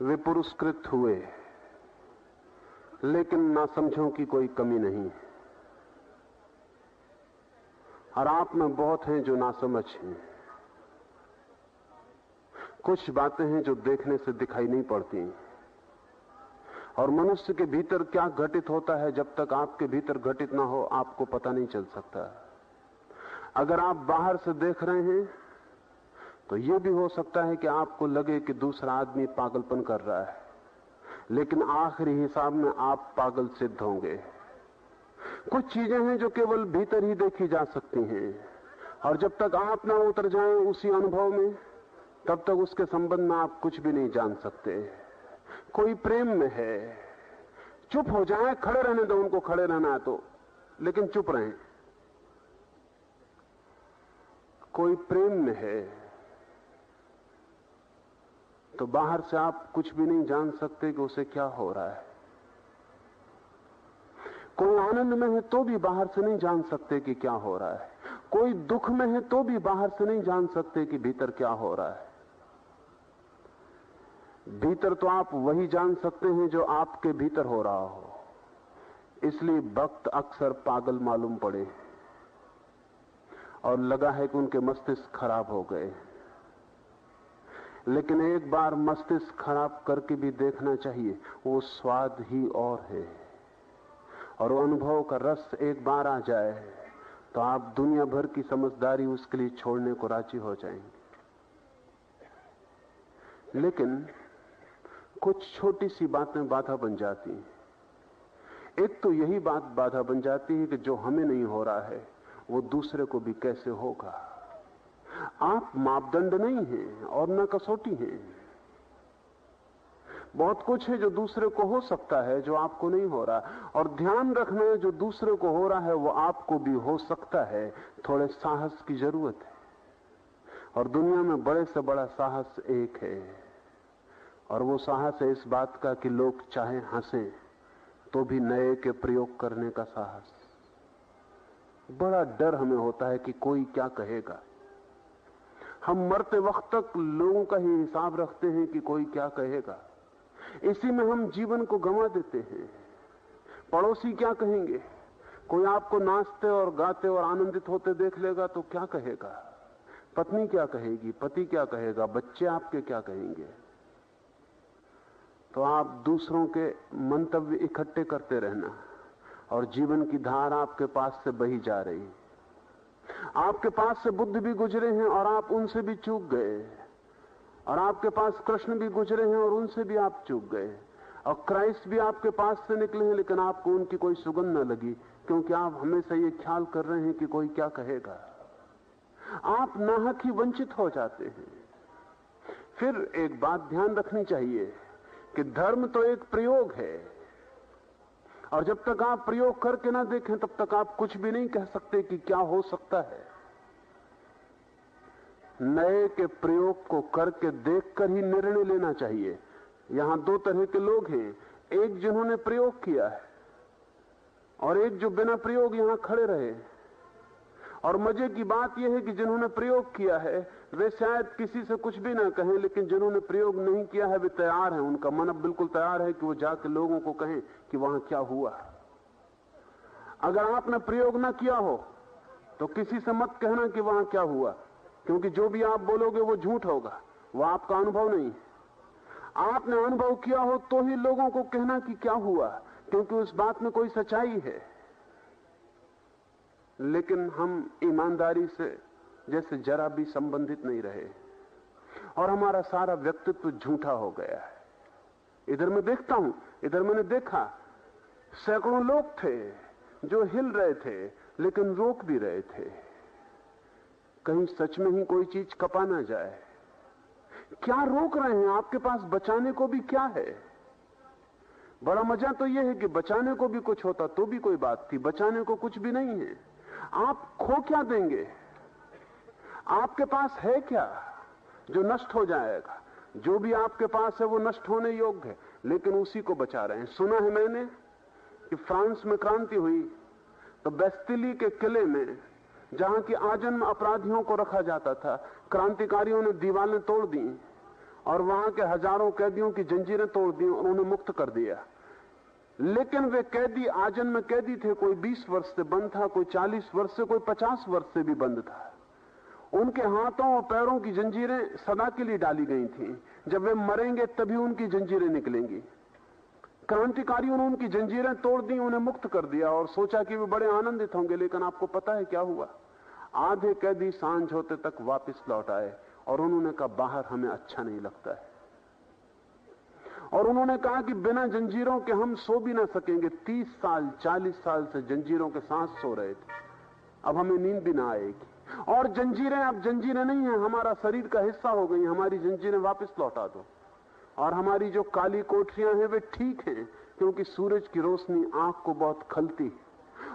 वे पुरस्कृत हुए, लेकिन नासमझों की कोई कमी नहीं। और आप में बहुत हैं जो नासमझ हैं। कुछ बातें हैं जो देखने से दिखाई नहीं पड़ती, और मनुष्य के भीतर क्या घटित होता है जब तक आपके भीतर घटित ना हो आपको पता नहीं चल सकता। अगर आप बाहर से देख रहे हैं तो यह भी हो सकता है कि आपको लगे कि दूसरा आदमी पागलपन कर रहा है, लेकिन आखिरी हिसाब में आप पागल सिद्ध होंगे। कुछ चीजें हैं जो केवल भीतर ही देखी जा सकती हैं, और जब तक आप ना उतर जाएं उसी अनुभव में, तब तक उसके संबंध में आप कुछ भी नहीं जान सकते। कोई प्रेम में है, चुप हो जाए, खड़े रहने दो, उनको खड़े रहना है तो, लेकिन चुप रहें। कोई प्रेम में है तो बाहर से आप कुछ भी नहीं जान सकते कि उसे क्या हो रहा है। कोई आनंद में है तो भी बाहर से नहीं जान सकते कि क्या हो रहा है। कोई दुख में है तो भी बाहर से नहीं जान सकते कि भीतर क्या हो रहा है। भीतर तो आप वही जान सकते हैं जो आपके भीतर हो रहा हो। इसलिए भक्त अक्सर पागल मालूम पड़े और लगा है कि उनके मस्तिष्क खराब हो गए। लेकिन एक बार मस्तिष्क खराब करके भी देखना चाहिए, वो स्वाद ही और है। और वो अनुभव का रस एक बार आ जाए तो आप दुनिया भर की समझदारी उसके लिए छोड़ने को राजी हो जाएंगे। लेकिन कुछ छोटी सी बातें बाधा बन जाती हैं। एक तो यही बात बाधा बन जाती है कि जो हमें नहीं हो रहा है वो दूसरे को भी कैसे होगा। आप मापदंड नहीं हैं और न कसौटी हैं। बहुत कुछ है जो दूसरे को हो सकता है जो आपको नहीं हो रहा, और ध्यान रखना है जो दूसरे को हो रहा है वो आपको भी हो सकता है। थोड़े साहस की जरूरत है, और दुनिया में बड़े से बड़ा साहस एक है, और वो साहस है इस बात का कि लोग चाहे हंसें तो भी नए के प्रयोग करने का साहस। बड़ा डर हमें होता है कि कोई क्या कहेगा। हम मरते वक्त तक लोगों का ही हिसाब रखते हैं कि कोई क्या कहेगा। इसी में हम जीवन को गंवा देते हैं। पड़ोसी क्या कहेंगे? कोई आपको नाचते और गाते और आनंदित होते देख लेगा तो क्या कहेगा? पत्नी क्या कहेगी? पति क्या कहेगा? बच्चे आपके क्या कहेंगे? तो आप दूसरों के मंतव्य इकट्ठे करते रहना, और जीवन की धार आपके पास से बही जा रही। आपके पास से बुद्ध भी गुजरे हैं और आप उनसे भी चूक गए, और आपके पास कृष्ण भी गुजरे हैं और उनसे भी आप चूक गए, और क्राइस्ट भी आपके पास से निकले हैं, लेकिन आपको उनकी कोई सुगंध न लगी, क्योंकि आप हमेशा ये ख्याल कर रहे हैं कि कोई क्या कहेगा। आप नाहक ही वंचित हो जाते हैं। फिर एक बात ध्यान रखनी चाहिए कि धर्म तो एक प्रयोग है, और जब तक आप प्रयोग करके ना देखें तब तक आप कुछ भी नहीं कह सकते कि क्या हो सकता है। नए के प्रयोग को करके देखकर ही निर्णय लेना चाहिए। यहां दो तरह के लोग हैं, एक जिन्होंने प्रयोग किया है और एक जो बिना प्रयोग यहां खड़े रहे। और मजे की बात यह है कि जिन्होंने प्रयोग किया है वे शायद किसी से कुछ भी ना कहें, लेकिन जिन्होंने प्रयोग नहीं किया है वे तैयार हैं, उनका मन अब बिल्कुल तैयार है कि वो जाके लोगों को कहें कि वहां क्या हुआ। अगर आपने प्रयोग ना किया हो तो किसी से मत कहना कि वहां क्या हुआ, क्योंकि जो भी आप बोलोगे वो झूठ होगा, वो आपका अनुभव नहीं। आपने अनुभव किया हो तो ही लोगों को कहना कि क्या हुआ, क्योंकि उस बात में कोई सच्चाई है। लेकिन हम ईमानदारी से जैसे जरा भी संबंधित नहीं रहे, और हमारा सारा व्यक्तित्व झूठा हो गया है। इधर मैं देखता हूं, इधर मैंने देखा सैकड़ों लोग थे जो हिल रहे थे, लेकिन रोक भी रहे थे कहीं सच में ही कोई चीज कपा ना जाए। क्या रोक रहे हैं? आपके पास बचाने को भी क्या है? बड़ा मजा तो यह है कि बचाने को भी कुछ होता तो भी कोई बात थी, बचाने को कुछ भी नहीं है। आप खो क्या देंगे? आपके पास है क्या जो नष्ट हो जाएगा? जो भी आपके पास है वो नष्ट होने योग्य है, लेकिन उसी को बचा रहे हैं। सुना है मैंने कि फ्रांस में क्रांति हुई तो बेस्टिली के किले में, जहां की आजन्म अपराधियों को रखा जाता था, क्रांतिकारियों ने दीवारें तोड़ दी और वहां के हजारों कैदियों की जंजीरें तोड़ दी और उन्हें मुक्त कर दिया। लेकिन वे कैदी आजन्म कैदी थे, कोई 20 वर्ष से बंद था, कोई 40 वर्ष से, कोई 50 वर्ष से भी बंद था। उनके हाथों और पैरों की जंजीरें सदा के लिए डाली गई थीं। जब वे मरेंगे तभी उनकी जंजीरें निकलेंगी। क्रांतिकारियों ने उनकी जंजीरें तोड़ दी, उन्हें मुक्त कर दिया और सोचा कि वे बड़े आनंदित होंगे। लेकिन आपको पता है क्या हुआ? आधे कैदी सांझ होते तक वापस लौट आए और उन्होंने कहा बाहर हमें अच्छा नहीं लगता है। और उन्होंने कहा कि बिना जंजीरों के हम सो भी ना सकेंगे। 30 साल 40 साल से जंजीरों के साथ सो रहे थे, अब हमें नींद भी ना आएगी। और जंजीरें अब जंजीरें नहीं है, हमारा शरीर का हिस्सा हो गई। हमारी जंजीरें वापस लौटा दो। और हमारी जो काली कोठरियां हैं वे ठीक हैं, क्योंकि सूरज की रोशनी आंख को बहुत खलती।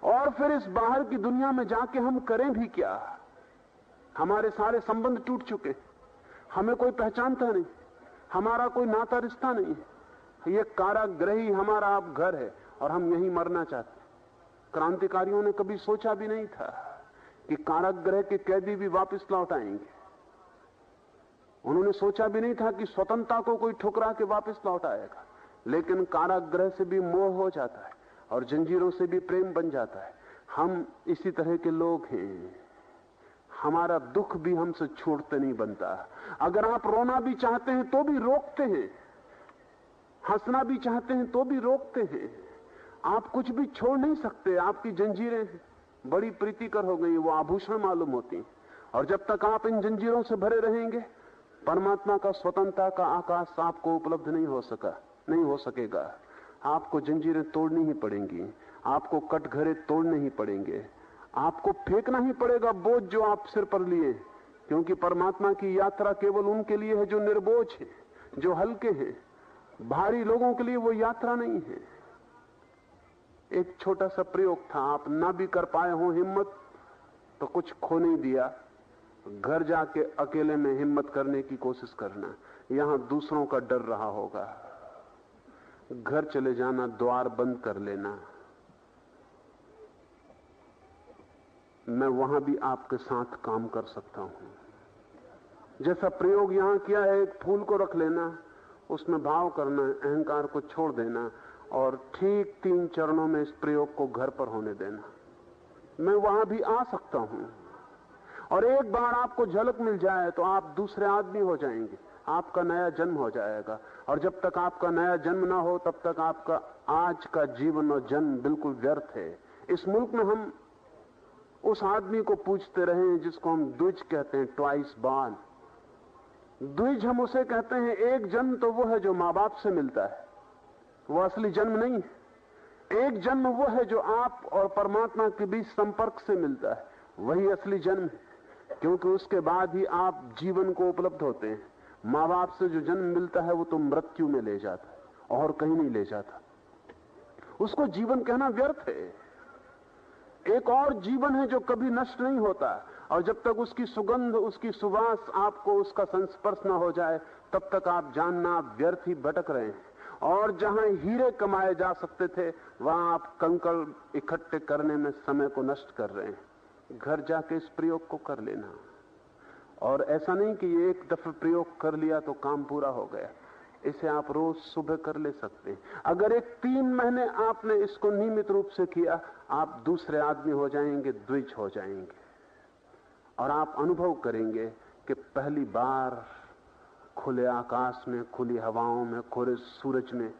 और फिर इस बाहर की दुनिया में जाके हम करें भी क्या? हमारे सारे संबंध टूट चुके, हमें कोई पहचानता नहीं, हमारा कोई नाता रिश्ता नहीं। ये कारागृह ही हमारा अब घर है और हम यहीं मरना चाहते। क्रांतिकारियों ने कभी सोचा भी नहीं था कि कारागृह के कैदी भी वापस लौट आएंगे। उन्होंने सोचा भी नहीं था कि स्वतंत्रता को कोई ठुकरा के वापस लौट आएगा। लेकिन कारागृह से भी मोह हो जाता है और जंजीरों से भी प्रेम बन जाता है। हम इसी तरह के लोग हैं। हमारा दुख भी हमसे छूटते नहीं बनता। अगर आप रोना भी चाहते हैं तो भी रोकते हैं, हंसना भी चाहते हैं तो भी रोकते हैं। आप कुछ भी छोड़ नहीं सकते। आपकी जंजीरें बड़ी प्रीतिकर हो गई, वो आभूषण मालूम होती। और जब तक आप इन जंजीरों से भरे रहेंगे, परमात्मा का स्वतंत्रता का आकाश आपको उपलब्ध नहीं हो सकेगा। आपको जंजीरें तोड़नी ही पड़ेंगी, आपको कटघरे तोड़ने ही पड़ेंगे, आपको फेंकना ही पड़ेगा बोझ जो आप सिर पर लिए। क्योंकि परमात्मा की यात्रा केवल उनके लिए है जो निर्बोझ है, जो हल्के हैं। भारी लोगों के लिए वो यात्रा नहीं है। एक छोटा सा प्रयोग था, आप ना भी कर पाए हो हिम्मत तो कुछ खो नहीं दिया। घर जाके अकेले में हिम्मत करने की कोशिश करना। यहां दूसरों का डर रहा होगा, घर चले जाना, द्वार बंद कर लेना। मैं वहां भी आपके साथ काम कर सकता हूं। जैसा प्रयोग यहां किया है, एक फूल को रख लेना, उसमें भाव करना, अहंकार को छोड़ देना और ठीक 3 चरणों में इस प्रयोग को घर पर होने देना। मैं वहां भी आ सकता हूं। और एक बार आपको झलक मिल जाए तो आप दूसरे आदमी हो जाएंगे, आपका नया जन्म हो जाएगा। और जब तक आपका नया जन्म ना हो तब तक आपका आज का जीवन और जन्म बिल्कुल व्यर्थ है। इस मुल्क में हम उस आदमी को पूछते रहे हैं जिसको हम द्विज कहते हैं, ट्वाइस बॉर्न। द्विज हम उसे कहते हैं, एक जन्म तो वो है जो माँ बाप से मिलता है, वो असली जन्म नहीं है। एक जन्म वो है जो आप और परमात्मा के बीच संपर्क से मिलता है, वही असली जन्म है। क्योंकि उसके बाद ही आप जीवन को उपलब्ध होते हैं। माँ बाप से जो जन्म मिलता है वो तो मृत्यु में ले जाता है और कहीं नहीं ले जाता। उसको जीवन कहना व्यर्थ है। एक और जीवन है जो कभी नष्ट नहीं होता, और जब तक उसकी सुगंध, उसकी सुवास आपको उसका संस्पर्श ना हो जाए तब तक आप जानना आप व्यर्थ ही भटक रहे हैं। और जहां हीरे कमाए जा सकते थे वहां आप कंकड़ इकट्ठे करने में समय को नष्ट कर रहे हैं। घर जाके इस प्रयोग को कर लेना। और ऐसा नहीं कि ये एक दफे प्रयोग कर लिया तो काम पूरा हो गया। इसे आप रोज सुबह कर ले सकते हैं। अगर एक 3 महीने आपने इसको नियमित रूप से किया, आप दूसरे आदमी हो जाएंगे, द्विज हो जाएंगे। और आप अनुभव करेंगे कि पहली बार खुले आकाश में, खुली हवाओं में, खुले सूरज में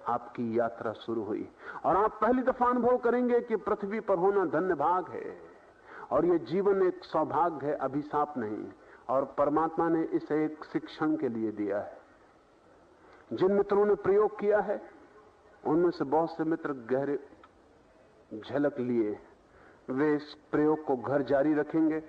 आपकी यात्रा शुरू हुई। और आप पहली दफा अनुभव करेंगे कि पृथ्वी पर होना धन्य भाग है और ये जीवन एक सौभाग्य है, अभिशाप नहीं। और परमात्मा ने इसे एक शिक्षण के लिए दिया है। जिन मित्रों ने प्रयोग किया है उनमें से बहुत से मित्र गहरे झलक लिए। वे इस प्रयोग को घर जारी रखेंगे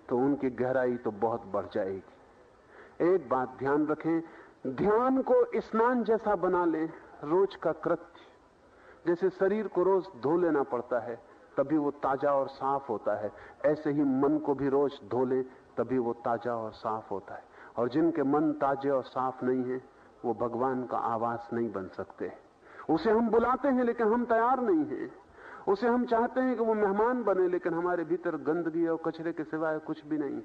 तो उनकी गहराई तो बहुत बढ़ जाएगी। एक बात ध्यान रखें, ध्यान को स्नान जैसा बना लें, रोज का कृत्य। जैसे शरीर को रोज धो लेना पड़ता है तभी वो ताजा और साफ होता है, ऐसे ही मन को भी रोज धो लें तभी वो ताजा और साफ होता है। और जिनके मन ताजे और साफ नहीं है वो भगवान का आवास नहीं बन सकते। उसे हम बुलाते हैं लेकिन हम तैयार नहीं हैं। उसे हम चाहते हैं कि वो मेहमान बने, लेकिन हमारे भीतर गंदगी और कचरे के सिवाय कुछ भी नहीं।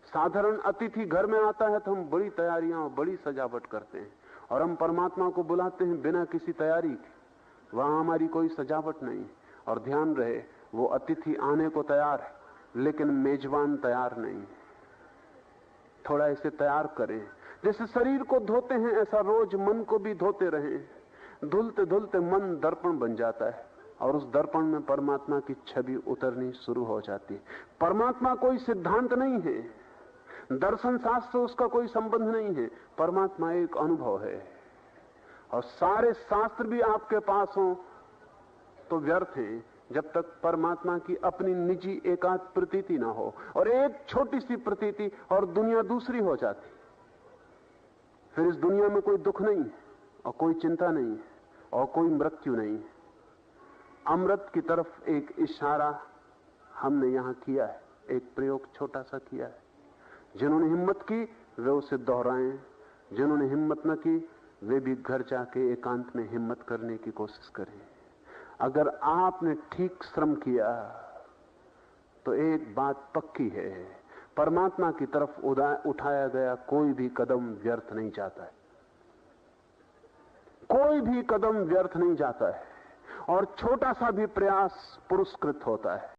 साधारण अतिथि घर में आता है तो हम बड़ी तैयारियां और बड़ी सजावट करते हैं, और हम परमात्मा को बुलाते हैं बिना किसी तैयारी के। वहां हमारी कोई सजावट नहीं। और ध्यान रहे, वो अतिथि आने को तैयार है, लेकिन मेजबान तैयार नहीं। थोड़ा इसे तैयार करें। जैसे शरीर को धोते हैं, ऐसा रोज मन को भी धोते रहें। धुलते धुलते मन दर्पण बन जाता है, और उस दर्पण में परमात्मा की छवि उतरनी शुरू हो जाती है। परमात्मा कोई सिद्धांत नहीं है, दर्शन शास्त्र से उसका कोई संबंध नहीं है। परमात्मा एक अनुभव है, और सारे शास्त्र भी आपके पास हो तो व्यर्थ हैं जब तक परमात्मा की अपनी निजी एकांत प्रतीति ना हो। और एक छोटी सी प्रतीति और दुनिया दूसरी हो जाती। फिर इस दुनिया में कोई दुख नहीं, और कोई चिंता नहीं, और कोई मृत्यु नहीं। अमृत की तरफ एक इशारा हमने यहां किया है, एक प्रयोग छोटा सा किया है। जिन्होंने हिम्मत की वे उसे दोहराएं, जिन्होंने हिम्मत न की वे भी घर जाके एकांत में हिम्मत करने की कोशिश करें। अगर आपने ठीक श्रम किया तो एक बात पक्की है, परमात्मा की तरफ उठाया गया कोई भी कदम व्यर्थ नहीं जाता है। कोई भी कदम व्यर्थ नहीं जाता है, और छोटा सा भी प्रयास पुरस्कृत होता है।